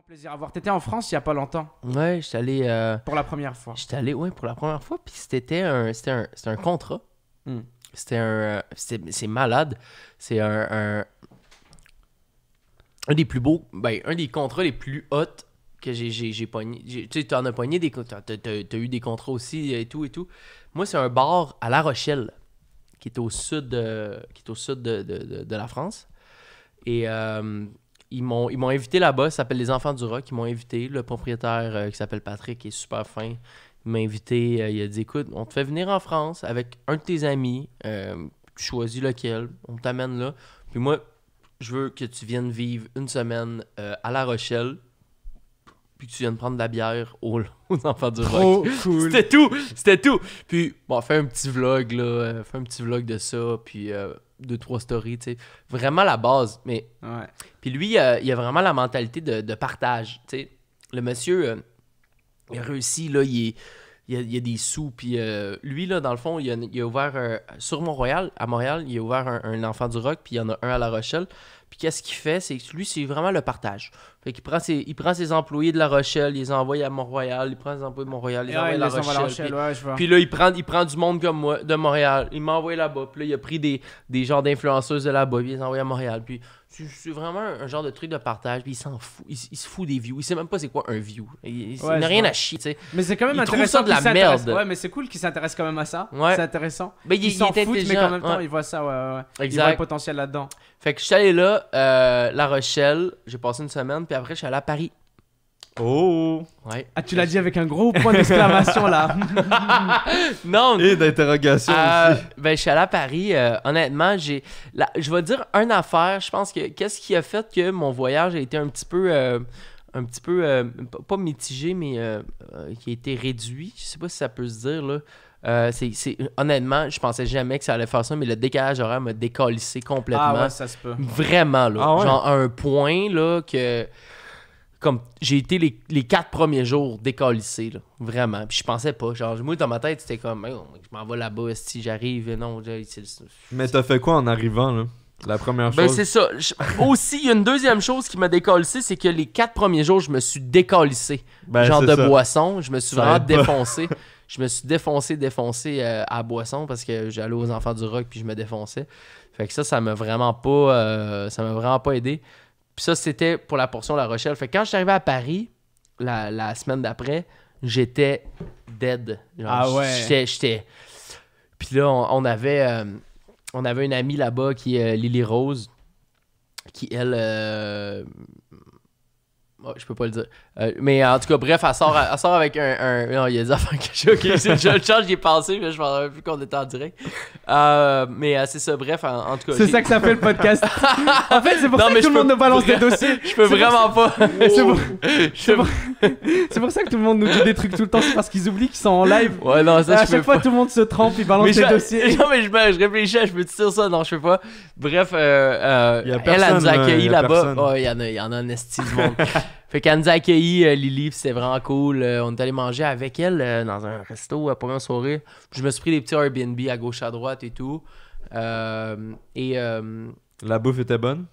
Plaisir à voir. T'étais en France il y a pas longtemps. Ouais, j'étais allé. Pour la première fois. J'étais allé, ouais, pour la première fois. Puis c'était un contrat. Mm. C'est malade. C'est un des plus beaux. Ben, un des contrats les plus hauts que j'ai pogné. Tu sais, t'en as pogné des. T'as eu des contrats aussi et tout et tout. Moi, c'est un bar à La Rochelle, qui est au sud de la France. Et. Ils m'ont invité là-bas, ça s'appelle Les Enfants du Rock. Ils m'ont invité, le propriétaire qui s'appelle Patrick, qui est super fin. Il m'a invité, il a dit écoute, on te fait venir en France avec un de tes amis, tu choisis lequel, on t'amène là. Puis moi, je veux que tu viennes vivre une semaine à La Rochelle, puis que tu viennes prendre de la bière aux Enfants du Rock. Cool. C'était tout. Puis, bon, fais un petit vlog, là, fais un petit vlog de ça, puis 2-3 stories, tu sais. Vraiment la base, mais... Ouais. Puis lui, il a vraiment la mentalité de partage, tu sais. Le monsieur, il a réussi, là, il y a des sous, puis lui, là, dans le fond, il a ouvert, sur Montréal, à Montréal, il a ouvert un Enfant du Rock, puis il y en a un à La Rochelle. Puis qu'est-ce qu'il fait? C'est que lui, c'est vraiment le partage. Fait qu'il prend ses employés de La Rochelle, il les envoie à Montréal, il prend ses employés de Montréal, il les envoie à La Rochelle. Puis là, il prend du monde comme moi, de Montréal, il m'a envoyé là-bas. Puis là, il a pris des genres d'influenceuses de là-bas, puis il les a envoyés à Montréal. Puis c'est vraiment un genre de truc de partage, puis il s'en fout. Il se fout des views. Il sait même pas c'est quoi un view. Il n'a rien à chier, tu sais. Mais c'est quand même Il intéressant. trouve ça de la merde. Ouais, mais c'est cool qu'il s'intéresse quand même à ça. Ouais. C'est intéressant. Mais il s'en fout, mais qu'en même temps, ouais. il voit ça, ouais. Exact. Il voit le potentiel là-dedans. Fait que je suis allé là, La Rochelle, j'ai passé une semaine, puis après, je suis allé à Paris. Oh! Ouais. Ah, tu l'as dit avec un gros point d'exclamation là. Non! Et d'interrogation aussi. Ben, je suis allé à Paris. Honnêtement, je vais dire une affaire. Je pense que qu'est-ce qui a fait que mon voyage a été un petit peu pas mitigé, mais qui a été réduit. Je sais pas si ça peut se dire, là. Honnêtement, je pensais jamais que ça allait faire ça, mais le décalage horaire m'a décalissé complètement. Ah ouais, ça se peut. Vraiment, là. Ah ouais? Genre, à un point, là, que... Comme, j'ai été les 4 premiers jours décalissé, là. Vraiment. Puis je pensais pas. Genre, moi, dans ma tête, c'était comme, je m'en vais là-bas, si j'arrive. Non, Mais t'as fait quoi en arrivant, là? La première chose? Ben, c'est ça. Aussi, il y a une deuxième chose qui m'a décalissé, c'est que les 4 premiers jours, je me suis décalissé. Ben, genre c'est de ça. boisson. Je me suis Ça vraiment aide pas. défoncé. Je me suis défoncé à boisson parce que j'allais aux Enfants du Rock puis je me défonçais. Fait que ça m'a vraiment pas aidé. Puis ça, c'était pour la portion La Rochelle. Fait que quand je suis arrivé à Paris, la semaine d'après, j'étais dead. Genre, Ah ouais. J'étais... Puis là, on avait une amie là-bas qui est Lily Rose, qui, elle... Oh, je peux pas le dire. Mais en tout cas, bref, elle sort avec un... Non, il y a des affaires que je... c'est le change, j'y ai pensé, mais je m'en rappelle plus qu'on était en direct. Mais c'est ça, bref, en tout cas... C'est ça que ça fait le podcast. En fait, c'est pour Non, ça mais que tout le monde nous balance des dossiers. Je peux vraiment pas. C'est pour ça que tout le monde nous dit des trucs tout le temps, c'est parce qu'ils oublient qu'ils sont en live. Ouais, non, ça, À je peux chaque fois, pas. tout le monde se trempe, ils balancent des dossiers. Non, mais je réfléchis, je peux te dire ça, non, je peux pas. Bref, elle personne, nous a accueillis y a là-bas. personne. Oh, il y en a un esti du monde. Fait qu'elle nous a accueillis, Lily, puis c'était vraiment cool. On est allé manger avec elle dans un resto à première soirée. Puis je me suis pris des petits Airbnb à gauche, à droite et tout. La bouffe était bonne?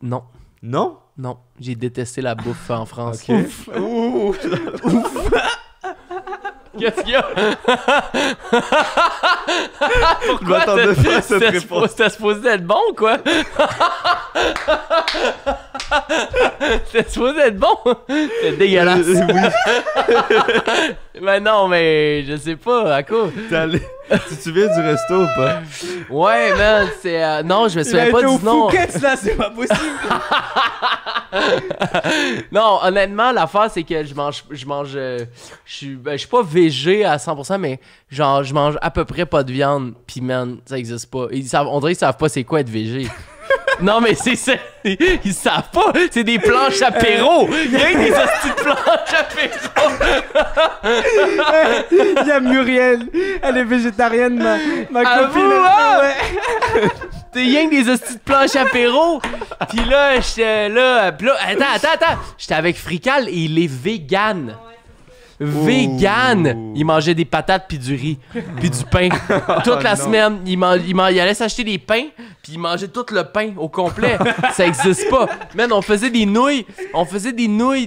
Non, Non? non, j'ai détesté la bouffe en France. Ok. Ouh! Qu'est-ce qu'il y a? Je m'attendais pas à cette réponse. C'était supposé être bon, quoi? C'était supposé être bon? C'est dégueulasse. Oui. Mais non, mais je sais pas, à quoi? T'es allé... Tu te souviens du resto ou pas? Ouais, man, c'est... non, je me Il a souviens été pas au du nom. Phuket, là, c'est pas possible. Non, honnêtement, l'affaire, c'est que je mange je suis pas végé à 100%, mais genre, je mange à peu près pas de viande, pis man, ça existe pas. On dirait qu'ils savent pas c'est quoi être végé. Non, mais c'est ça. Ils savent pas. C'est des planches apéro. Il y a des hosties de planches apéro. Il y a Muriel, elle est végétarienne, ma Ah, copine. vous, hein? Ouais. T'es rien que des hosties de planches apéro. Pis là, j'étais là. Pis là, attends. J'étais avec Frical et il est vegan. vegan. Il mangeait des patates puis du riz puis du pain toute la semaine. Il allait s'acheter des pains puis il mangeait tout le pain au complet. Ça existe pas. Man, on faisait des nouilles,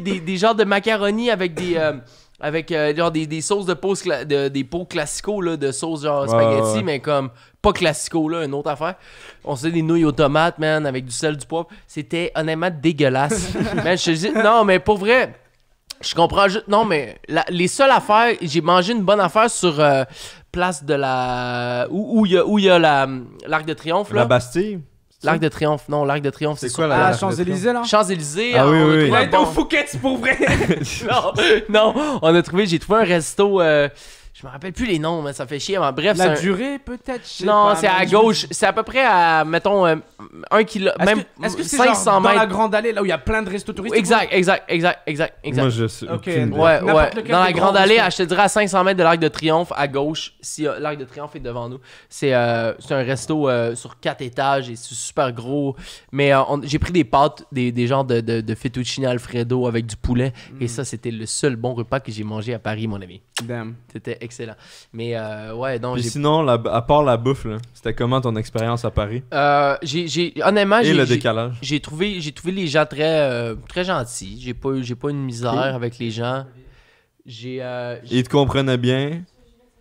des genres de macaroni avec genre des sauces de pots des pots classicaux là, de sauce genre spaghetti, mais comme pas classico là, une autre affaire. On faisait des nouilles aux tomates, man, avec du sel, du poivre. C'était honnêtement dégueulasse. Man, je te dis, non, mais pour vrai, je comprends juste. Non, mais les seules affaires, j'ai mangé une bonne affaire sur place de la. Où il y a l'Arc de Triomphe là. La Bastille? L'Arc de Triomphe, non, l'Arc de Triomphe, c'est quoi sur... la Champs-Élysées là? Champs-Élysées. Ah oui, oui. Il a été au Phuket, c'est pour vrai. non, j'ai trouvé un resto. Je me rappelle plus les noms, mais ça fait chier. Mais bref, La durée, peut-être? Non, c'est à gauche. C'est à peu près à, mettons, 1 km. Même est-ce que c'est 500 genre dans mètres. la Grande Allée, là où il y a plein de restos touristiques? Exact. Moi, je sais. Ok, aucune idée. Ouais. N'importe lequel Dans la des Grande grands Allée, restos. je te dirais à 500 mètres de l'Arc de Triomphe, à gauche, si l'Arc de Triomphe est devant nous. C'est un resto sur 4 étages et c'est super gros. Mais j'ai pris des pâtes, des genres de fettuccine Alfredo avec du poulet. Et ça, c'était le seul bon repas que j'ai mangé à Paris, mon ami. Damn. C'était excellent. Mais ouais, non, Puis j'ai... sinon, à part la bouffe, là, c'était comment ton expérience à Paris? Honnêtement, Et le décalage? j'ai trouvé les gens très gentils. J'ai pas une misère avec les gens. Ils te comprenaient bien?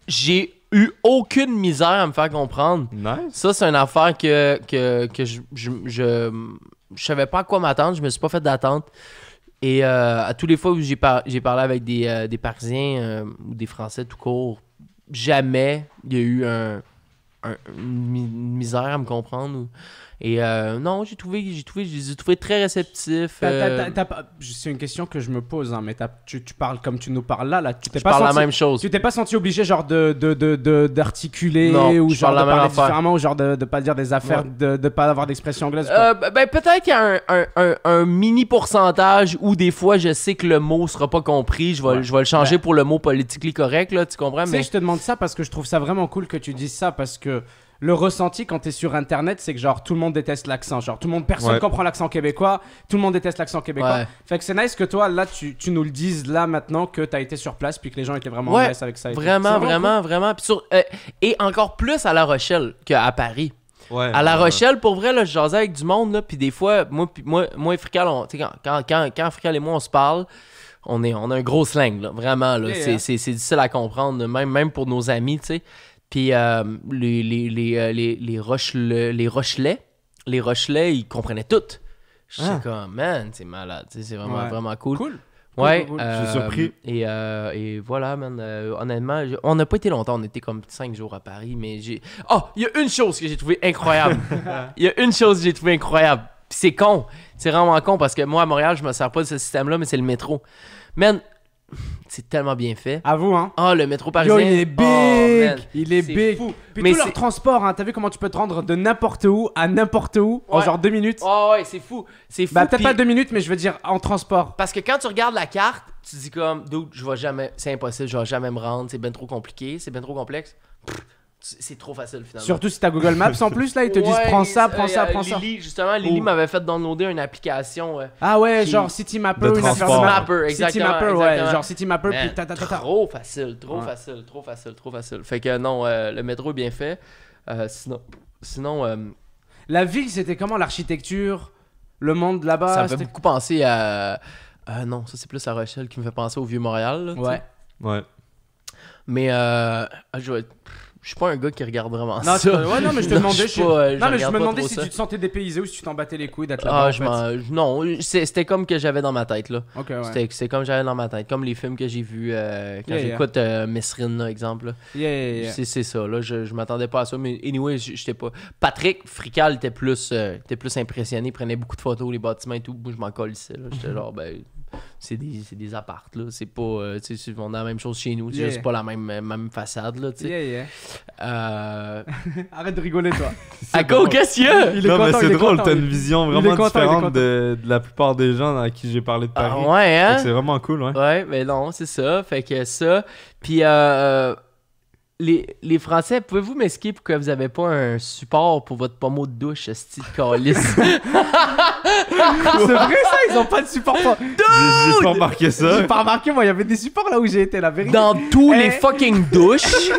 J'ai eu aucune misère à me faire comprendre. Nice. Ça, c'est une affaire que je savais pas à quoi m'attendre. Je me suis pas fait d'attente. Et à tous les fois où j'ai parlé avec des Parisiens ou des Français tout court, jamais il y a eu une misère à me comprendre. Et non, je les ai trouvés très réceptifs. C'est une question que je me pose, hein, mais tu parles comme tu nous parles là. Tu t'es Je pas parle senti, la même chose. Tu t'es pas senti obligé genre d'articuler Non, ou je genre parle de la même parler affaire. différemment ou genre de pas dire des affaires, de pas avoir d'expression anglaise? Quoi. Ben, peut-être qu'il y a un mini pourcentage où des fois je sais que le mot sera pas compris. Je vais le changer pour le mot politically correct, là, tu comprends? Tu Mais sais, je te demande ça parce que je trouve ça vraiment cool que tu dises ça parce que le ressenti quand t'es sur internet, c'est que genre tout le monde déteste l'accent. Genre personne comprend l'accent québécois, tout le monde déteste l'accent québécois. Ouais. Fait que c'est nice que toi, là, tu nous le dises là maintenant que t'as été sur place puis que les gens étaient vraiment Ouais, nice avec ça. Et tout. vraiment, C'est vraiment. Puis et encore plus à La Rochelle qu'à Paris. Ouais. À La Rochelle, pour vrai, là, je jasais avec du monde, là, puis des fois, moi et Frical, quand Frical et moi, on se parle, on a un gros slang, là, vraiment, là. Yeah. C'est difficile à comprendre, même pour nos amis, tu sais. Puis les Rochelais, ils comprenaient tout. Je suis comme, man, c'est malade, tu sais, c'est vraiment cool. Cool. Ouais, Cool. Je suis surpris. Et voilà, man. Honnêtement, on n'a pas été longtemps. On était comme 5 jours à Paris, mais j'ai... Oh, il y a une chose que j'ai trouvé incroyable. Puis c'est con. C'est vraiment con parce que moi, à Montréal, je me sers pas de ce système-là, mais c'est le métro. Man, c'est tellement bien fait. À vous, hein. Ah, le métro parisien. Yo, il est big. Oh, man, il est c'est big. fou. Puis Mais tout leur transport, hein. T'as vu comment tu peux te rendre de n'importe où à n'importe où en Ouais. genre 2 minutes? Oh, ouais, c'est fou. C'est fou. Bah, peut-être Puis- pas 2 minutes, mais je veux dire en transport. Parce que quand tu regardes la carte, tu te dis comme, dude, je vais jamais, c'est impossible, je vais jamais me rendre, c'est bien trop compliqué, c'est bien trop complexe. Pff, c'est trop facile finalement. Surtout si t'as Google Maps en plus, là, ils te disent prends ça, prends ça. Lily, justement, Lily m'avait fait downloader une application. Ah ouais, Qui- genre City Mapper, de une affaire transport. de map. Mapper, City exactement, Mapper, ouais, exactement. genre City Mapper, Man, puis ta. trop facile. Ouais. Fait que non, le métro est bien fait. Sinon La ville, c'était comment l'architecture, le monde là-bas? ça me fait c'était- beaucoup penser à... non, ça c'est plus La Rochelle qui me fait penser au Vieux-Montréal. là, tu sais. Ouais. Ouais. Mais je suis pas un gars qui regarde vraiment Non, ça. ouais, non, mais je te Non, demandais. je suis pas, Non, mais je regarde me pas demandais trop si ça. tu te sentais dépaysé ou si tu t'en battais les couilles d'être là-bas. Ah, non, c'était comme que j'avais dans ma tête, là. Ok, ouais. C'est comme j'avais dans ma tête. Comme les films que j'ai vus quand Yeah, j'écoute Mesrine, là, exemple. Là. Yeah. C'est ça, là. Je m'attendais pas à ça, mais anyway, j'étais pas... Patrick Frical était plus impressionné, il prenait beaucoup de photos, les bâtiments et tout. Moi, je m'en colissais, là. J'étais genre, ben... C'est des apparts, là. C'est pas... tu sais, on a la même chose chez nous. C'est Yeah. juste pas la même façade, là, tu sais. Yeah. Euh... Arrête de rigoler, toi. À quoi, qu'est-ce qu'il y a? Il est Non, mais content, c'est il est drôle, content, t'as il- une vision il est vraiment content, il est différente content. de la plupart des gens à qui j'ai parlé de Paris. Ah, ouais, hein? Fait que c'est vraiment cool, ouais. Ouais, mais non, c'est ça. Fait que ça. Puis, les Français, pouvez-vous m'expliquer pourquoi vous avez pas un support pour votre pommeau de douche, style calice? C'est vrai ça, ils ont pas de support. J'ai pas remarqué ça. J'ai pas remarqué, moi, il y avait des supports là où j'ai été, la vérité. Dans tous les Eh. fucking douches.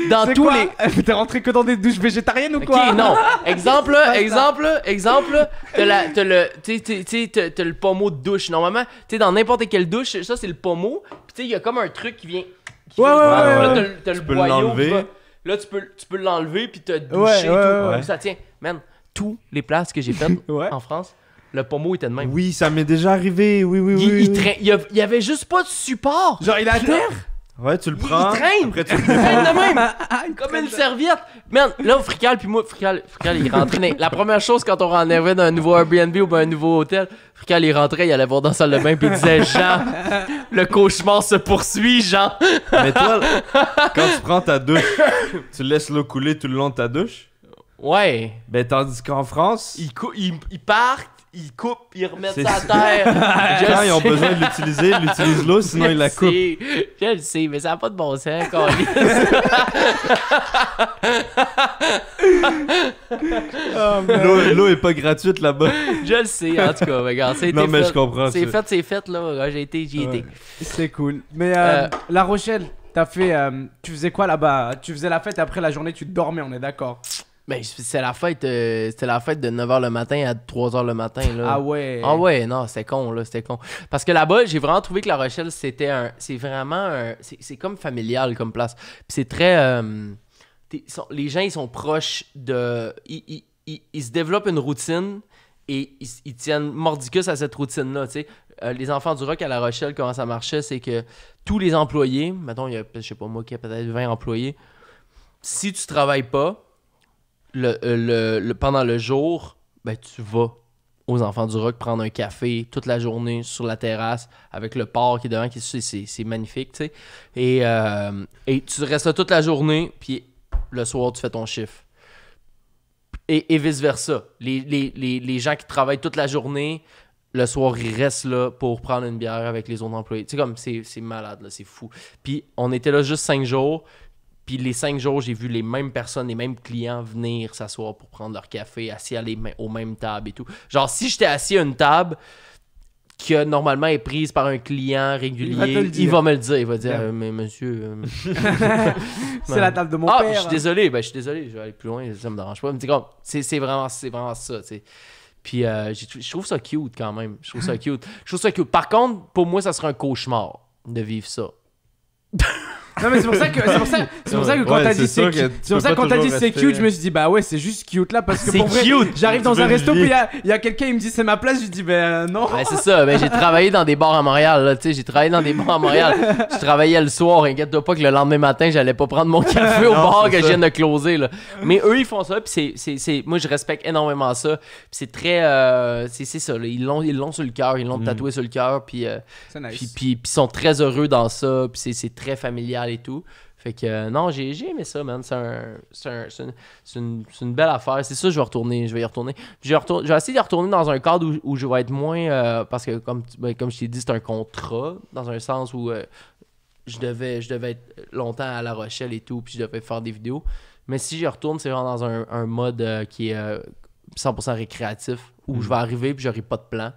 Dans C'est tous quoi? les. T'es rentré que dans des douches végétariennes ou quoi? Ok, non. Exemple, t'as le pommeau de douche. Normalement, tu sais, dans n'importe quelle douche, ça c'est le pommeau. Puis tu sais, il y a comme un truc qui vient. Ouais. Là, t'as le Tu peux boyau. l'enlever. qui va- Là, tu peux l'enlever puis te doucher. Ouais, tout. ouais. Ça tient. Man, tous les places que j'ai faites Ouais. en France, le pommeau était de même. Oui, ça m'est déjà arrivé. Oui. Il y avait juste pas de support. Genre, il est à terre? Ouais, tu le Il prends. traîne. Après, tu le Il traîne de même. Il Comme traîne une de- serviette. Man, là, Frical, puis moi, Frical, il rentrait. La première chose quand on rentrait dans un nouveau Airbnb ou un nouveau hôtel, Frical, il rentrait, il allait voir dans la salle de bain, puis il disait Jean, le cauchemar se poursuit, Jean. Mais toi, quand tu prends ta douche, tu laisses l'eau couler tout le long de ta douche. Ouais. Ben, tandis qu'en France, Ils partent, ils coupent, ils remettent C'est ça à ça. terre. quand ils ont besoin de l'utiliser, ils utilisent l'eau, sinon ils la coupent. Je le sais, mais ça n'a pas de bon sens, câlisse. L'eau est pas gratuite là-bas. Je le sais, en tout cas, regarde, ça a été Non, mais fait. je comprends. C'est fait, là. J'y étais. C'est cool. Mais Euh, La Rochelle, t'as fait. Tu faisais quoi là-bas? Tu faisais la fête et après la journée, tu dormais, on est d'accord? Ben, c'était la fête de 9h le matin à 3h le matin, là. Ah ouais. Ah ouais, non, c'était con, là, c'était con. Parce que là-bas, j'ai vraiment trouvé que La Rochelle, c'est vraiment c'est comme familial comme place. Puis c'est très... les gens, ils sont proches de... Ils se développent une routine et ils tiennent mordicus à cette routine-là, tu sais. Les enfants du rock à La Rochelle, comment ça marchait, c'est que tous les employés, mettons, il y a, je sais pas moi, qui a peut-être 20 employés, si tu travailles pas, pendant le jour, ben tu vas aux Enfants du Rock prendre un café toute la journée sur la terrasse avec le port qui est devant, c'est magnifique, tu sais. Et tu restes là toute la journée, puis le soir, tu fais ton chiffre. Et vice-versa. Les gens qui travaillent toute la journée, le soir, ils restent là pour prendre une bière avec les autres employés. Tu sais, comme, c'est malade, là, c'est fou. Puis on était là juste 5 jours. Puis les 5 jours, j'ai vu les mêmes personnes, les mêmes clients venir s'asseoir pour prendre leur café, assis aux mêmes tables et tout. Genre, si j'étais assis à une table qui normalement est prise par un client régulier, il va me le dire. Il va dire, Yeah. mais monsieur... C'est la table de mon ah, père. je suis désolé, je vais aller plus loin, ça me dérange pas. Mais c'est vraiment ça, tu sais. Puis je trouve ça cute quand même. Je trouve ça cute. Par contre, pour moi, ça serait un cauchemar de vivre ça. Non mais c'est pour ça que quand Ouais, t'as dit c'est sûr c'est que c'est pour ça que quand t'as dit c'est cute, je me suis dit bah ouais c'est juste cute là parce que C'est pour vrai cute. j'arrive dans Tu un veux resto puis vivre. il y a quelqu'un il me dit c'est ma place, je dis ben non. Ouais, c'est ça. Ben, j'ai travaillé dans des bars à Montréal, là, tu sais, j'ai travaillé dans des bars à Montréal. Je travaillais le soir, inquiète-toi pas que le lendemain matin, j'allais pas prendre mon café au Non, bar c'est que je ça. viens de closer, là. Mais eux, ils font ça, puis moi, je respecte énormément ça. Puis c'est très, c'est ça, là. Ils l'ont sur le cœur, ils l'ont tatoué sur le cœur, puis C'est nice. puis ils sont très heureux dans ça, puis c'est très familial et tout. Fait que non, j'ai aimé ça, man. C'est une belle affaire. C'est ça, je vais y retourner. Je vais essayer de retourner dans un cadre où je vais être moins... parce que, comme je t'ai dit, c'est un contrat, dans un sens où je devais être longtemps à La Rochelle et tout, puis je devais faire des vidéos. Mais si j'y retourne, c'est vraiment dans un mode qui est 100% récréatif, où je vais arriver puis j'aurai pas de plan.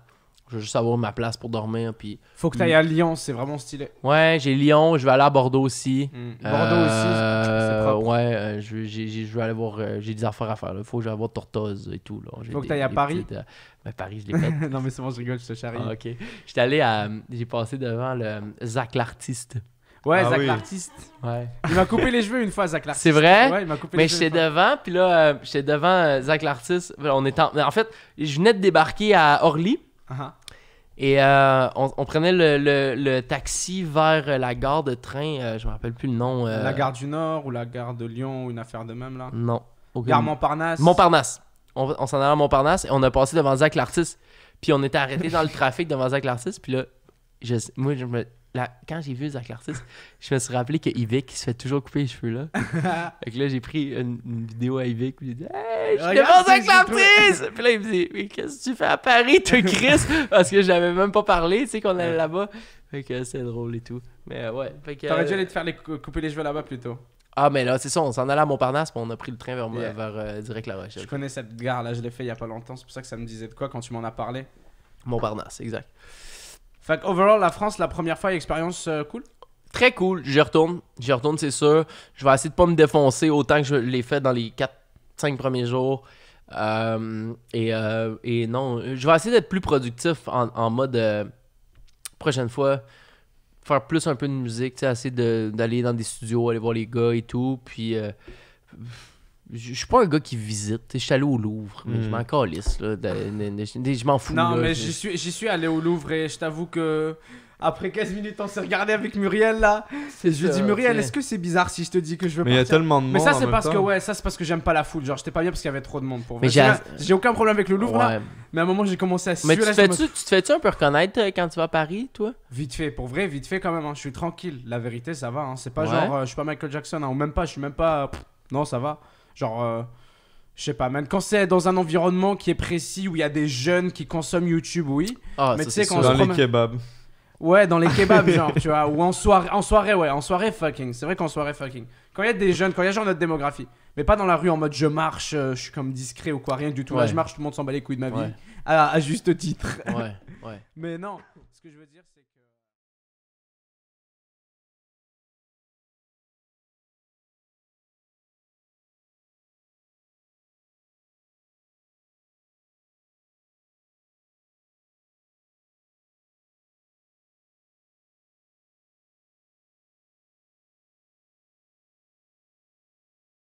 Je vais juste avoir ma place pour dormir, puis... Faut que t'ailles à Lyon, c'est vraiment stylé. Ouais, j'ai Lyon, je vais aller à Bordeaux aussi. Bordeaux aussi, c'est propre. Ouais, je vais aller voir. J'ai des affaires à faire. Il faut que j'aille voir Tortoise et tout. Là. Faut que t'ailles à Paris. Ben, Paris, je l'ai fait. Non mais c'est bon, je rigole, je te charrie. Ah, ok. J'étais allé à. J'ai passé devant le Zach l'artiste. Ouais, Ah Zach oui. l'artiste. Ouais. Il m'a coupé les cheveux une fois, Zach l'artiste. C'est vrai? Ouais, il m'a coupé Mais les cheveux. j'étais une fois. devant, puis là, j'étais devant Zach l'artiste. En fait, je venais de débarquer à Orly. Ah, Et on prenait le taxi vers la gare de train. Je me rappelle plus le nom. La gare du Nord ou la gare de Lyon ou une affaire de même là. Non. aucune- Gare Montparnasse. Montparnasse. On s'en allait à Montparnasse et on a passé devant Zach l'artiste. Puis on était arrêté dans le trafic devant Zach l'artiste. Puis là, quand j'ai vu Zach l'artiste, je me suis rappelé que Yvick il se fait toujours couper les cheveux là. Fait que là, j'ai pris une vidéo à Yvick. Puis j'ai dit hey, je suis devant Regarde, Zach c'est l'artiste. Puis là, il me dit mais qu'est-ce que tu fais à Paris, toi, Chris? Parce que je l'avais même pas parlé, tu sais, qu'on allait là-bas. Fait que c'est drôle et tout. Mais ouais. Fait que, T'aurais dû aller te faire couper les cheveux là-bas plutôt. Ah, mais là, c'est ça, on s'en allait à Montparnasse, puis on a pris le train vers, Yeah. direct La Je Rochelle. connais cette gare là, je l'ai fait il y a pas longtemps, c'est pour ça que ça me disait de quoi quand tu m'en as parlé. Montparnasse, exact. Fait que overall, la France, la première fois, expérience cool. Très cool, j'y retourne, c'est sûr. Je vais essayer de pas me défoncer autant que je l'ai fait dans les 4-5 premiers jours. Et non, je vais essayer d'être plus productif en mode prochaine fois, faire plus un peu de musique, tu sais, essayer d'aller dans des studios, aller voir les gars et tout. Puis je suis pas un gars qui visite, tu sais, je suis allé au Louvre, mais je m'en calisse, là, je m'en fous. Non, là, mais j'y suis allé au Louvre et je t'avoue que après 15 minutes, on s'est regardé avec Muriel là. Je lui ai dit, Muriel, est-ce que c'est bizarre si je te dis que je veux Mais il y a partir? tellement de monde. Mais ça, en c'est même parce que, temps. ouais, ça, c'est parce que j'aime pas la foule. Genre, j'étais pas bien parce qu'il y avait trop de monde pour Mais vrai. J'ai aucun problème avec le Louvre là. Ouais. Mais à un moment, j'ai commencé à Mais suer. tu te fais-tu un peu reconnaître quand tu vas à Paris, toi? Vite fait, pour vrai, vite fait quand même. Hein. Je suis tranquille. La vérité, ça va. Hein. C'est pas Ouais. genre, je suis pas Michael Jackson. Hein. Ou même pas, je suis même pas. Non, ça va. Genre, je sais pas, man. Quand c'est dans un environnement qui est précis où il y a des jeunes qui consomment YouTube, oui. Ah, Mais ça, tu sais, c'est quand sûr. on se Dans les promène- kebabs. Ouais, dans les kebabs, genre, tu vois. Ou en soirée, ouais. En soirée, fucking. C'est vrai qu'en soirée, fucking. Quand il y a des jeunes, quand il y a genre notre démographie. Mais pas dans la rue en mode je marche, je suis comme discret ou quoi, rien du tout. Là, Ouais. je marche, tout le monde s'en bat les couilles de ma vie. Ouais. À juste titre. Ouais, ouais. Mais non, ce que je veux dire, c'est que.